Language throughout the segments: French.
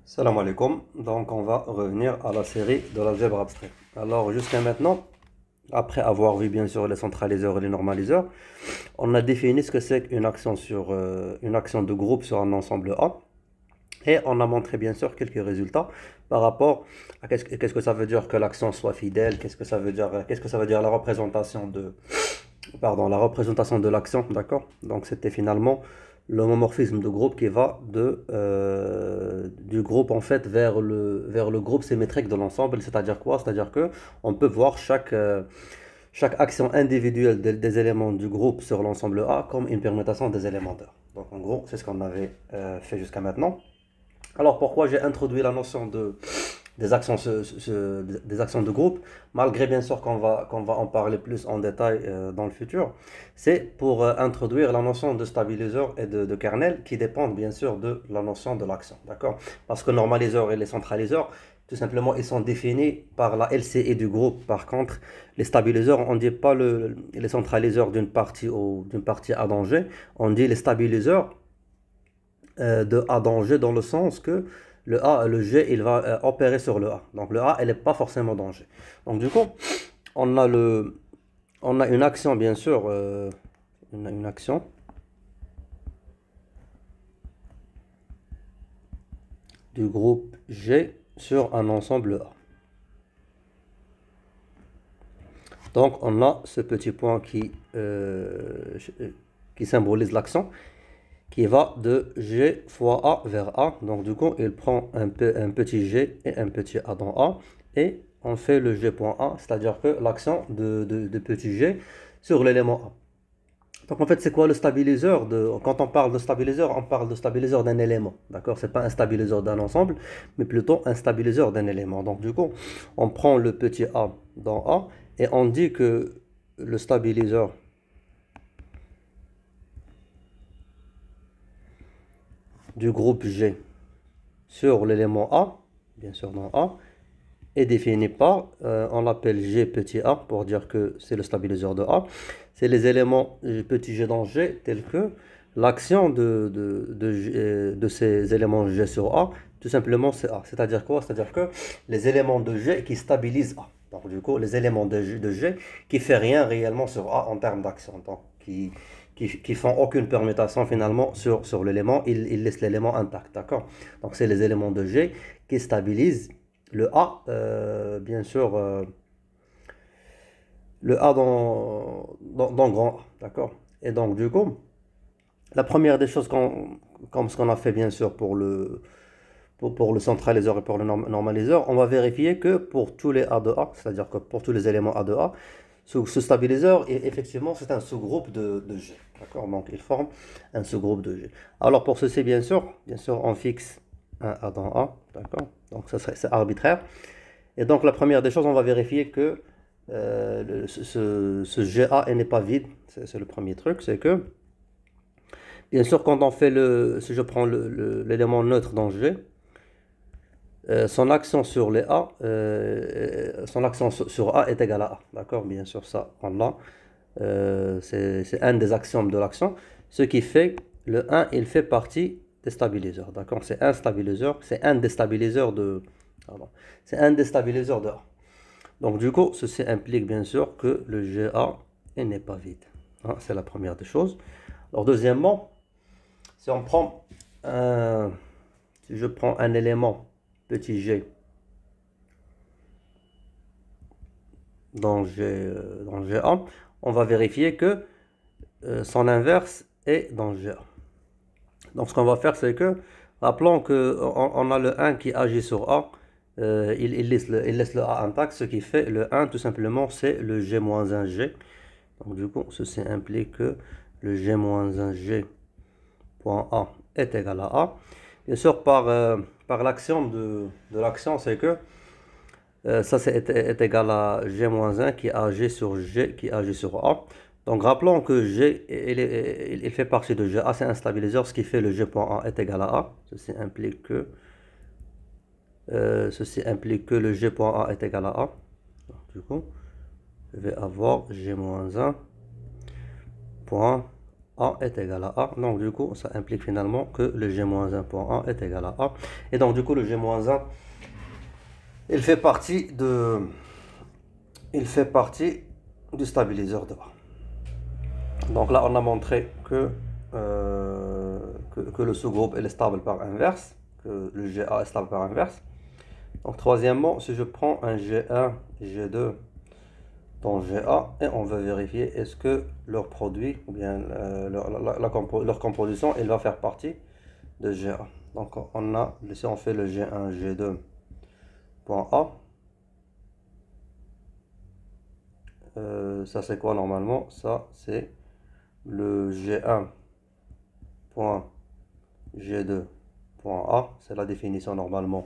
Salam alaikum. Donc, on va revenir à la série de l'algèbre abstrait. Alors, jusqu'à maintenant, après avoir vu bien sûr les centraliseurs et les normaliseurs, on a défini ce que c'est qu'une action une action de groupe sur un ensemble A. Et on a montré bien sûr quelques résultats par rapport à qu'est-ce que ça veut dire que l'action soit fidèle, qu'est-ce que ça veut dire la représentation de l'action, d'accord? Donc c'était finalement l'homomorphisme de groupe qui va du groupe en fait vers le groupe symétrique de l'ensemble, c'est-à-dire quoi? C'est-à-dire que on peut voir chaque action individuelle des éléments du groupe sur l'ensemble A comme une permutation des éléments d'A. Donc en gros, c'est ce qu'on avait fait jusqu'à maintenant. Alors pourquoi j'ai introduit la notion des actions de groupe, malgré bien sûr qu'on va en parler plus en détail dans le futur, c'est pour introduire la notion de stabiliseur et de kernel qui dépendent bien sûr de la notion de l'action, d'accord? Parce que normaliseur et les centraliseurs, tout simplement, ils sont définis par la LCI du groupe. Par contre, les stabiliseurs, on ne dit pas les centraliseurs d'une partie A dans G, on dit les stabiliseurs de A dans G dans le sens que le G, il va opérer sur le A. Donc le A, elle n'est pas forcément dans G. Donc du coup, on a, on a une action, bien sûr, une action du groupe G sur un ensemble A. Donc on a ce petit point qui symbolise l'action, qui va de G fois A vers A. Donc du coup, il prend un petit G et un petit A dans A. Et on fait le G.A, c'est-à-dire que l'action de petit G sur l'élément A. Donc en fait, c'est quoi le stabiliseur quand on parle de stabiliseur d'un élément. D'accord? C'est pas un stabiliseur d'un ensemble, mais plutôt un stabiliseur d'un élément. Donc du coup, on prend le petit A dans A et on dit que le stabiliseur du groupe G sur l'élément A, bien sûr dans A, est défini par, on l'appelle G petit a pour dire que c'est le stabiliseur de A. C'est les éléments petit g dans G tels que l'action de ces éléments G sur A, tout simplement c'est A. C'est-à-dire quoi? C'est-à-dire que les éléments de G qui stabilisent A. Donc du coup, les éléments de G qui ne font rien réellement sur A en termes d'action. Donc qui font aucune permutation finalement sur l'élément, ils laissent l'élément intact, d'accord? Donc c'est les éléments de G qui stabilisent le A, bien sûr, le A dans grand A, d'accord? Et donc du coup, la première des choses comme ce qu'on a fait bien sûr pour le centraliseur et pour le normaliseur, on va vérifier que pour tous les A de A, c'est-à-dire que pour tous les éléments A de A, ce stabiliseur, effectivement, c'est un sous-groupe de G. D'accord? Donc, il forme un sous-groupe de G. Alors, pour ceci, bien sûr, on fixe un A dans A. D'accord? Donc, c'est arbitraire. Et donc, la première des choses, on va vérifier que ce GA n'est pas vide. C'est le premier truc. C'est que, bien sûr, quand on fait si je prends l'élément neutre dans G, son action sur les A, son action sur A est égale à A. D'accord? Bien sûr, ça, on l'a. C'est un des axiomes de l'action. Ce qui fait le 1, il fait partie des stabiliseurs. D'accord? C'est un stabiliseur, c'est un déstabiliseur pardon, c'est un déstabiliseur de A. Donc du coup, ceci implique bien sûr que le GA n'est pas vide. Hein, c'est la première des choses. Alors deuxièmement, si on prend si je prends un élément petit g dans GA, on va vérifier que son inverse est dans GA. Donc ce qu'on va faire, c'est que, rappelons qu'on a le 1 qui agit sur A, il laisse le A intact, ce qui fait le 1, tout simplement, c'est le G-1G. Donc du coup, ceci implique que le G-1G point A est égal à A. Bien sûr, par l'axiome de l'action, c'est que ça est égal à G-1 qui agit sur G qui agit sur A. Donc rappelons que G il fait partie de G. A, c'est un stabiliseur, ce qui fait le G.A est égal à A. Ceci implique que le G.A est égal à A. Donc, du coup, je vais avoir G-1 point A est égal à A. Donc du coup, ça implique finalement que le G-1.A est égal à A. Et donc du coup, le G-1, il fait partie du stabiliseur de A. Donc là, on a montré que le sous-groupe est stable par inverse, que le GA est stable par inverse. Donc troisièmement, si je prends un G1, G2 dans GA, et on veut vérifier est-ce que leur produit, ou bien leur composition, il va faire partie de GA. Donc on a, si on fait le G1, G2, point A, ça c'est quoi normalement? Ça c'est le G1 point G2.A, c'est la définition normalement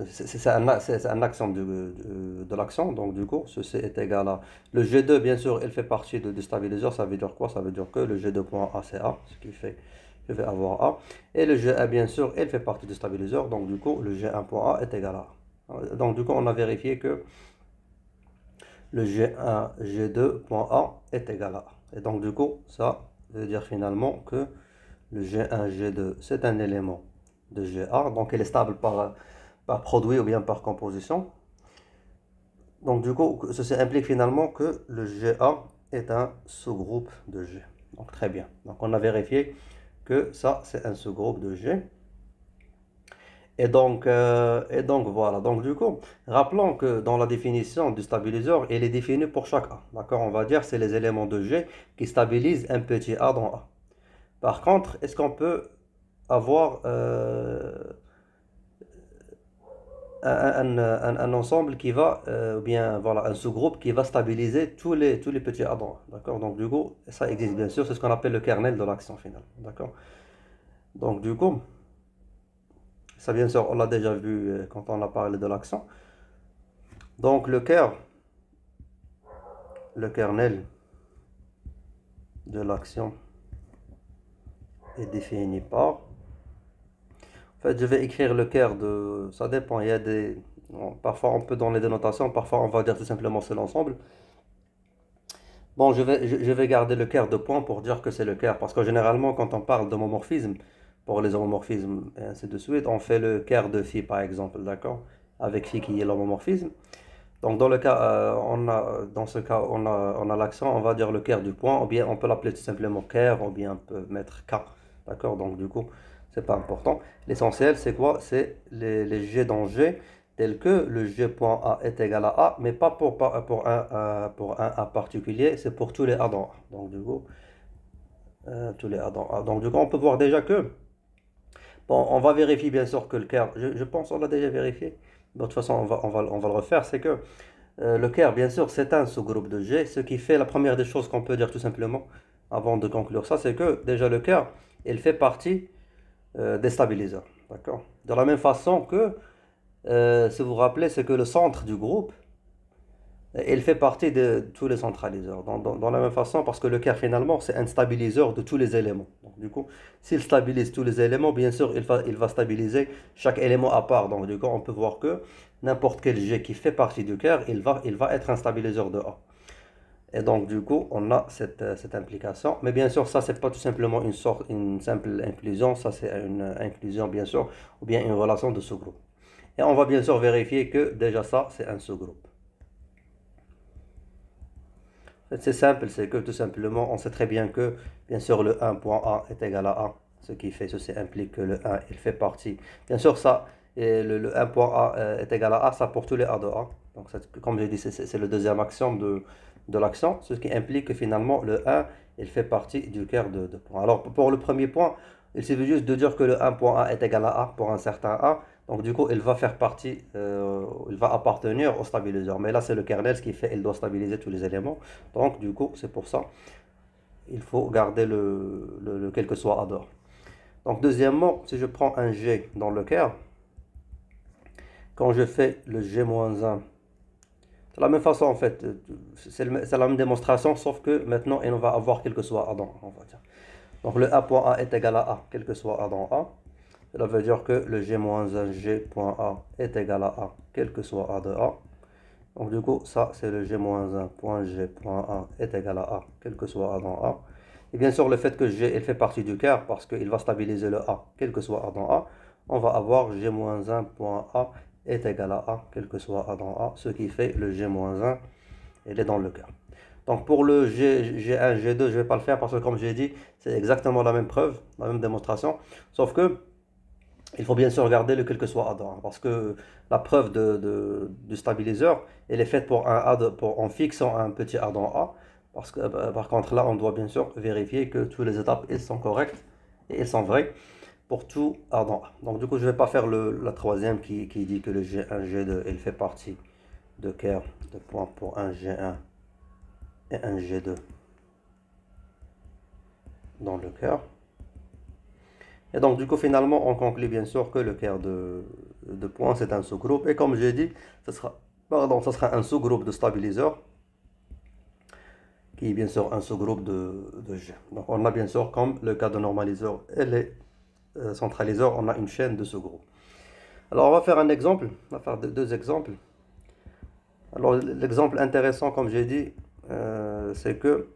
c'est un accent de l'accent, donc du coup ceci est égal à le G2, bien sûr il fait partie du stabiliseur. Ça veut dire quoi? Ça veut dire que le G2.A c'est A, ce qui fait je vais avoir A, et le G1 bien sûr il fait partie du stabiliseur, donc du coup le G1.A est égal à A. Donc du coup on a vérifié que le G1 G2.A est égal à A, et donc du coup ça veut dire finalement que le G1 G2 c'est un élément de GA, donc il est stable par produit ou bien par composition. Donc du coup ceci implique finalement que le GA est un sous-groupe de G. Donc très bien, donc on a vérifié que ça c'est un sous-groupe de G. Et donc voilà, donc du coup, rappelons que dans la définition du stabiliseur, il est défini pour chaque A. D'accord, on va dire c'est les éléments de G qui stabilisent un petit A dans A. Par contre, est-ce qu'on peut avoir un ensemble qui va, ou bien voilà, un sous-groupe qui va stabiliser tous les petits A dans A. D'accord, donc du coup, ça existe bien sûr, c'est ce qu'on appelle le kernel de l'action finale. D'accord, donc du coup, ça bien sûr, on l'a déjà vu quand on a parlé de l'action. Donc le kernel de l'action est défini par. En fait, je vais écrire le cœur de. Ça dépend. Il y a des. Bon, parfois, on peut donner des notations. Parfois, on va dire tout simplement c'est l'ensemble. Bon, je vais garder le cœur de point pour dire que c'est le cœur. Parce que généralement, quand on parle d'homomorphisme, pour les homomorphismes et ainsi de suite, on fait le cœur de phi, par exemple. D'accord? Avec phi qui est l'homomorphisme. Donc, dans le cas, dans ce cas, on a l'accent, on va dire le cœur du point, ou bien on peut l'appeler tout simplement cœur, ou bien on peut mettre K. D'accord? Donc, du coup, c'est pas important. L'essentiel, c'est quoi? C'est les G dans G, tels que le G.A est égal à A, mais pas pour un A particulier, c'est pour tous les A dans A. Donc, du coup, tous les A dans A. Donc, du coup, on peut voir déjà que, bon, on va vérifier bien sûr que le cœur, je pense qu'on l'a déjà vérifié. De toute façon, on va le refaire, c'est que le cœur, bien sûr, c'est un sous-groupe de G, ce qui fait la première des choses qu'on peut dire tout simplement, avant de conclure ça, c'est que déjà le cœur, il fait partie des stabiliseurs. D'accord? De la même façon que, si vous vous rappelez, c'est que le centre du groupe, il fait partie de tous les centraliseurs. Dans la même façon, parce que le cœur, finalement, c'est un stabiliseur de tous les éléments. Donc, du coup, s'il stabilise tous les éléments, bien sûr, il va stabiliser chaque élément à part. Donc, du coup, on peut voir que n'importe quel G qui fait partie du cœur, il va être un stabiliseur de A. Et donc, du coup, on a cette implication. Mais bien sûr, ça, c'est pas tout simplement une simple inclusion. Ça, c'est une inclusion, bien sûr, ou bien une relation de sous-groupe. Et on va bien sûr vérifier que déjà ça, c'est un sous-groupe. C'est simple, c'est que tout simplement, on sait très bien que, bien sûr, le 1.A est égal à A. Ce qui fait, ceci implique que le 1, il fait partie. Bien sûr, ça, et le 1.A est égal à A, ça pour tous les A de A. Donc, comme j'ai dit, c'est le deuxième axiome de l'action, ce qui implique que finalement, le 1, il fait partie du cœur de point. Alors, pour le premier point, il suffit juste de dire que le 1.A est égal à A pour un certain A. Donc du coup, il va faire partie, il va appartenir au stabiliseur. Mais là, c'est le kernel, ce qui fait, il doit stabiliser tous les éléments. Donc du coup, c'est pour ça, il faut garder quel que soit A dehors. Donc deuxièmement, si je prends un G dans le cœur, quand je fais le G-1, c'est la même façon en fait, c'est la même démonstration, sauf que maintenant, on va avoir quel que soit A dans A, on va dire. Donc le A.A est égal à A, quel que soit A dans A. Cela veut dire que le G-1 G.A est égal à A, quel que soit A de A. Donc du coup, ça c'est le G-1.G.A est égal à A, quel que soit A dans A. Et bien sûr, le fait que G il fait partie du quart, parce qu'il va stabiliser le A, quel que soit A dans A, on va avoir G-1.A est égal à A, quel que soit A dans A, ce qui fait le G-1, il est dans le quart. Donc pour le G1, G2, je ne vais pas le faire parce que comme j'ai dit, c'est exactement la même preuve, la même démonstration, sauf que il faut bien sûr regarder le quel que soit A dans A, parce que la preuve du stabiliseur, elle est faite pour un A en fixant un petit A dans A, parce que par contre là, on doit bien sûr vérifier que toutes les étapes elles sont correctes et elles sont vraies pour tout A dans A. Donc du coup, je ne vais pas faire la troisième qui dit que le G1, G2, il fait partie de quart de point pour un G1 et un G2 dans le quart. Et donc, du coup, finalement, on conclut bien sûr que le quart de points, c'est un sous-groupe. Et comme j'ai dit, ce sera un sous-groupe de stabiliseur, qui est bien sûr un sous-groupe de G. Donc, on a bien sûr, comme le cas de normaliseur et les centraliseurs, on a une chaîne de sous-groupes. Alors, on va faire un exemple, on va faire deux exemples. Alors, l'exemple intéressant, comme j'ai dit, c'est que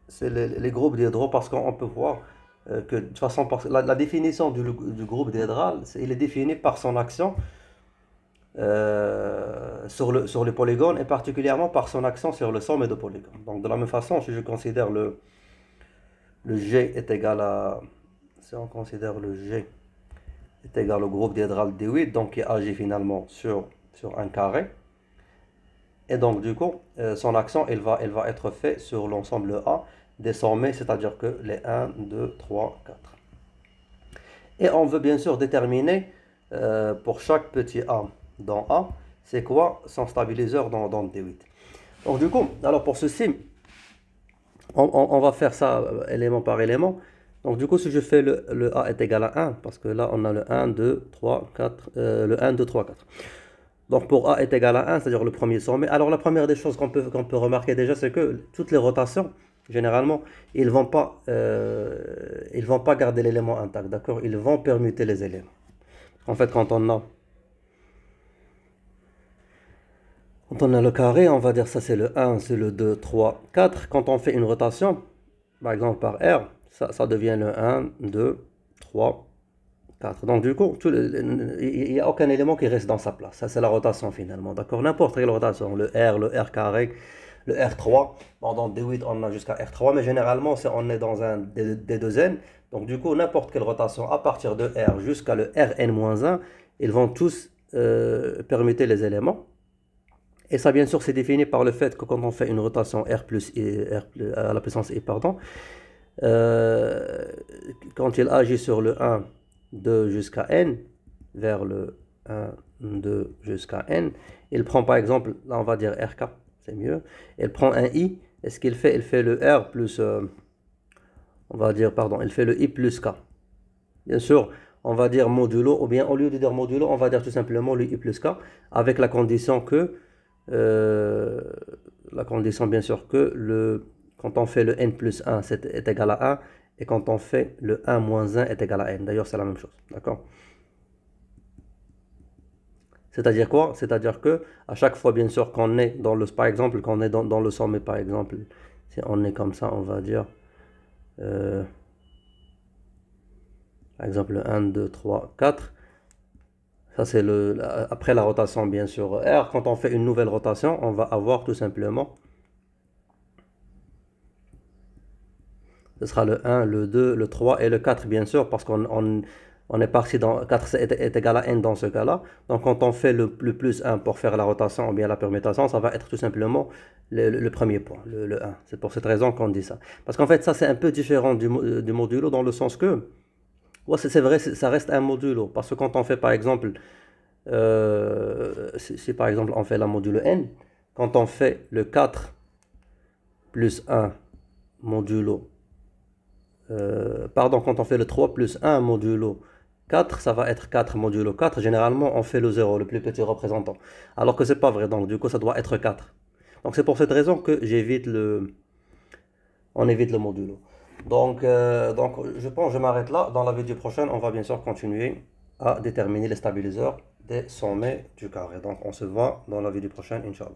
c'est les groupes d'hydro, parce qu'on peut voir que de toute façon, la définition du groupe dihydral, il est défini par son action sur le polygone et particulièrement par son action sur le sommet de polygone. Donc de la même façon, si je considère le G est égal à, si on considère le G est égal au groupe dihydral D8, donc qui agit finalement sur un carré, et donc du coup, son action, elle va être faite sur l'ensemble A des sommets, c'est-à-dire que les 1, 2, 3, 4. Et on veut bien sûr déterminer pour chaque petit A dans A, c'est quoi son stabiliseur dans D8. Donc du coup, alors pour ceci, on va faire ça élément par élément. Donc du coup, si je fais le A est égal à 1, parce que là on a le 1, 2, 3, 4, le 1, 2, 3, 4. Donc pour A est égal à 1, c'est-à-dire le premier sommet. Alors la première des choses qu'on peut remarquer déjà, c'est que toutes les rotations, généralement, ils ne vont pas garder l'élément intact, d'accord? Ils vont permuter les éléments. En fait, quand on a le carré, on va dire ça c'est le 1, c'est le 2, 3, 4. Quand on fait une rotation, par exemple par R, ça devient le 1, 2, 3, 4. Donc du coup, il n'y a aucun élément qui reste dans sa place. Ça c'est la rotation finalement, d'accord? N'importe quelle rotation, le R carré, le R3. Bon, dans D8 on a jusqu'à R3, mais généralement on est dans un D2N. Donc du coup, n'importe quelle rotation à partir de R jusqu'à le Rn-1, ils vont tous permuter les éléments. Et ça, bien sûr, c'est défini par le fait que quand on fait une rotation R plus I, à la puissance I, pardon, euh, quand il agit sur le 1, 2 jusqu'à N, vers le 1, 2 jusqu'à N, il prend par exemple, là on va dire RK, c'est mieux, il prend un I, et ce qu'il fait, il fait le R plus, on va dire, pardon, il fait le I plus K. Bien sûr, on va dire modulo, ou bien au lieu de dire modulo, on va dire tout simplement le I plus K, avec la condition que la condition bien sûr que quand on fait le n plus 1 est égal à 1 et quand on fait le 1 moins 1 est égal à n. D'ailleurs c'est la même chose, d'accord? C'est-à-dire quoi? C'est-à-dire que à chaque fois bien sûr qu'on est dans le, par exemple qu'on est dans le sommet par exemple, si on est comme ça on va dire par exemple 1, 2, 3, 4. Ça, c'est après la rotation, bien sûr, R. Quand on fait une nouvelle rotation, on va avoir tout simplement, ce sera le 1, le 2, le 3 et le 4, bien sûr, parce qu'on est parti dans 4 est égal à n dans ce cas-là. Donc, quand on fait le plus 1 pour faire la rotation ou bien la permutation, ça va être tout simplement le premier point, le 1. C'est pour cette raison qu'on dit ça. Parce qu'en fait, ça, c'est un peu différent du modulo dans le sens que, ouais, c'est vrai, ça reste un modulo. Parce que quand on fait, par exemple, si par exemple on fait la modulo n, quand on fait le 4 plus 1 modulo, pardon, quand on fait le 3 plus 1 modulo 4, ça va être 4 modulo 4. Généralement, on fait le 0, le plus petit représentant. Alors que c'est pas vrai, donc du coup, ça doit être 4. Donc c'est pour cette raison que on évite le modulo. Donc je pense que je m'arrête là. Dans la vidéo prochaine, on va bien sûr continuer à déterminer les stabiliseurs des sommets du carré. Donc on se voit dans la vidéo prochaine, Inch'Allah.